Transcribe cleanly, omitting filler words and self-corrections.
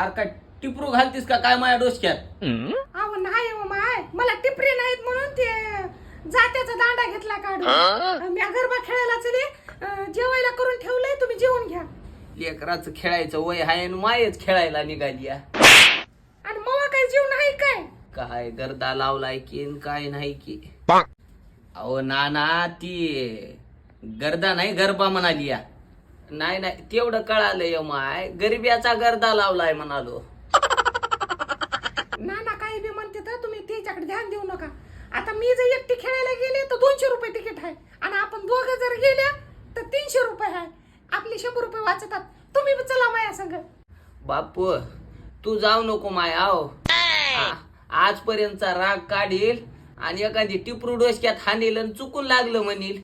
अरे काय टिपरू घालतीस का काय माझ्या डोसक्यात? अहो नाही हो माय, मला टिपरी नाहीत म्हणून ते जात्याचा दांडा घेतला काढून. मी गरबा खेळायला चले, जेवायला करून ठेवलंय, तुम्ही जेवून घ्या. लेकराचं खेळायचं वय आहे आणि मायच खेळायला निघाली या. आणि मग काय जीव नाही काय? काय गर्दा लावलाय की न काय नाही की. अहो नाना ती गर्दा नाही गरबा म्हणाली या. नाही नाही तेवढं कळालंय माय, गरब्याचा गर्दा लावलाय म्हणालो. नाना काही बी म्हणते तर तुम्ही त्याच्याकडे ध्यान देऊ नका. आता मी जर एकटी खेळायला गेले तर 200 रुपये तिकीट आहे, आणि आपण दोघं जर गेल्या तर 300 रुपये आहे. आपले 100 रुपये वाचतात. तुम्ही बी चला माया संग. बापू तू जाऊ नको माय. आहो आजपर्यंतचा राग काढील आणि एखादी टिपरू डोसक्यात हानील आणि चुकून लागलं म्हणील.